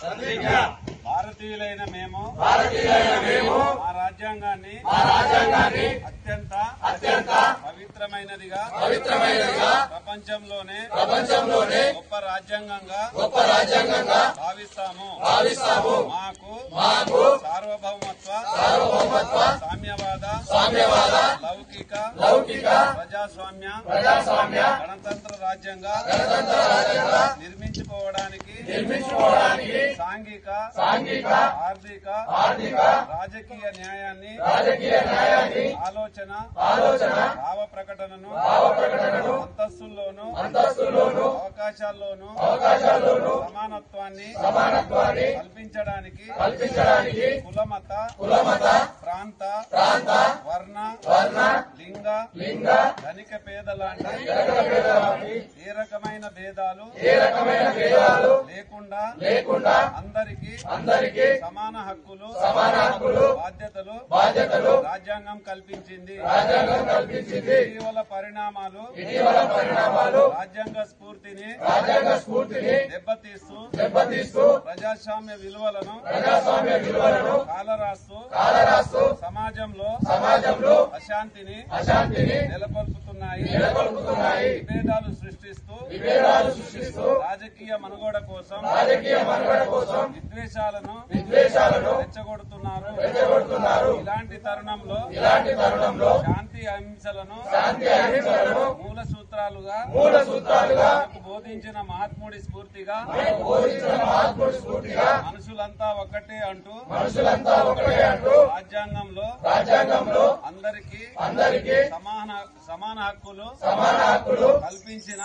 ప్రతిజ్ఞ భారతీయులైన మేము మా రాజ్యాంగాన్ని అత్యంత పవిత్రమైనదిగా ప్రపంచంలోనే గొప్ప రాజ్యాంగంగా భావిస్తాము. మాకు సార్వభౌమత్వ సామ్యవాద లౌకిక ప్రజాస్వామ్య గణతంత్ర రాజ్యంగా నిర్మించుకోవడానికి సాంఘిక ఆర్థిక రాజకీయ న్యాయాన్ని ఆలోచన భావ ప్రకటనను అంతస్తుల్లోనూ అవకాశాల్లోనూ సమానత్వాన్ని కల్పించడానికి కులమత ప్రాంత వర్ణ లింగ ధనిక పేద లాంటి ఏ రకమైన భేదాలు లేకుండా అందరికీ సమాన హక్కులు బాధ్యతలు రాజ్యాంగం కల్పించింది. ఇటీవల పరిణామాలు రాజ్యాంగ స్ఫూర్తిని దెబ్బతీస్తూ ప్రజాస్వామ్య విలువలను కాలరాస్తూ సమాజంలో అశాంతిని నెలకొల్పుతున్నాయి. విభేదాలు సృష్టిస్తూ రాజకీయ మనుగడ కోసం విద్వేషాలను రెచ్చగొడుతున్నారు. ఇలాంటి తరుణంలో శాంతి అహింసలను మూల సూత్రాలుగా బోధించిన మహాత్ముడి స్ఫూర్తిగా మనుషులంతా ఒక్కటే అంటూ రాజ్యాంగంలో అందరికీ సమాన హక్కులు కల్పించిన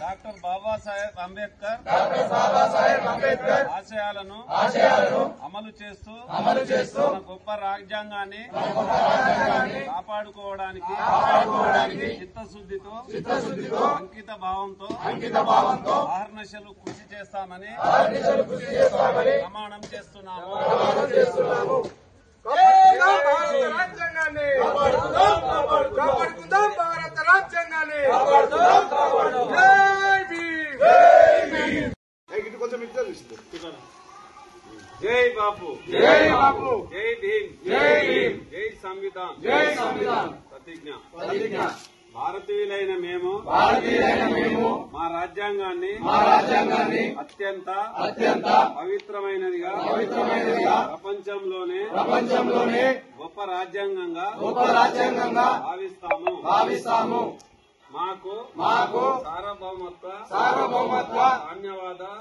డాక్టర్ బాబాసాహెబ్ అంబేద్కర్ ఆశయాలను అమలు చేస్తూ మన గొప్ప రాజ్యాంగాన్ని కాపాడుకోవడానికి చిత్తశుద్ధితో అంకిత భావంతో అహర్నిశలు కృషి చేస్తామని ప్రమాణం చేస్తున్నాము. భారత రాజ్యాంగాన్ని జై బాపు, జై భీమ్, జై సంవిధాన్. ప్రతిజ్ఞ భారతీయులైన మేము మా రాజ్యాంగాన్ని అత్యంత పవిత్రమైనదిగా ప్రపంచంలోనే గొప్ప రాజ్యాంగంగా భావిస్తాము. మాకు సార్వభౌమత్వ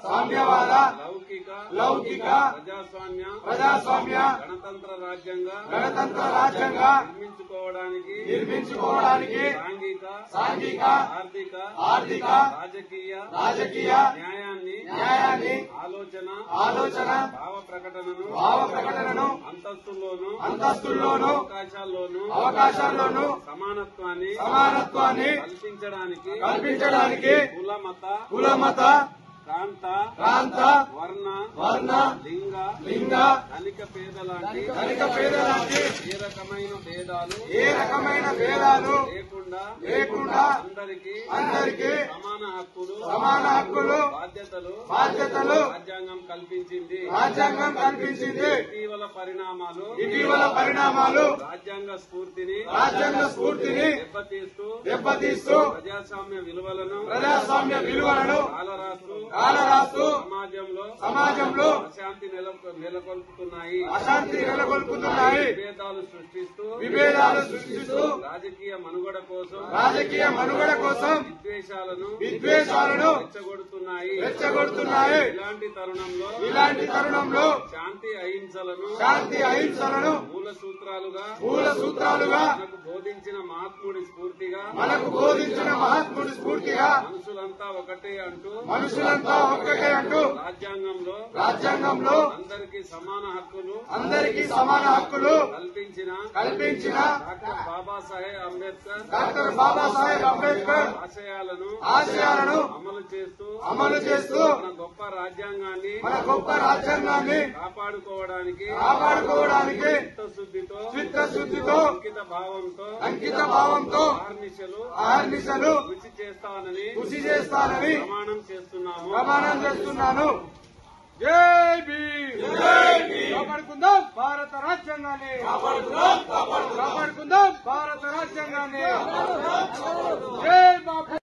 సామ్యవాద లౌకిక ప్రజాస్వామ్య గణతంత్ర రాజ్యంగా నిర్మించుకోవడానికి సాంఘిక ఆర్థిక రాజకీయ న్యాయాన్ని ఆలోచన భావ ప్రకటనను అంతస్తుల్లోనూ అవకాశాల్లోనూ సమానత్వాన్ని కల్పించడానికి కులమత ప్రాంత వర్ణ లింగ ధనిక పేద లాంటి ఏ రకమైన భేదాలు లేకుండా అందరికీ సమాన హక్కులు బాధ్యతలు రాజ్యాంగం కల్పించింది. ఇటీవల పరిణామాలు రాజ్యాంగ స్ఫూర్తిని దెబ్బతీస్తూ ప్రజాస్వామ్య విలువలను కాలరాస్తూ సమాజంలో అశాంతి నెలకొల్పుతున్నాయి. విభేదాలు సృష్టిస్తూ రాజకీయ మనుగడ కోసం విద్వేషాలను రెచ్చగొడుతున్నాయి. ఇలాంటి తరుణంలో శాంతి అహింసలను మూల సూత్రాలుగా మనకు బోధించిన మహాత్ముడి స్ఫూర్తిగా మనుషులంతా ఒకటే అంటూ రాజ్యాంగంలో అందరికీ సమాన హక్కులు కల్పించిన డాక్టర్ బాబాసాహెబ్ అంబేద్కర్ ఆశయాలను అమలు చేస్తూ మన గొప్ప రాజ్యాంగాన్ని కాపాడుకోవడానికి చిత్తశుద్ధితో అంకిత భావంతో అహర్నిశలు కృషి చేస్తానని ప్రమాణం చేస్తున్నాను. జై భీమ్ కాపాడుకుందాం భారత రాజ్యాంగాన్ని కాపాడుకుందాం భారత రాజ్యాంగాన్ని జై బాపు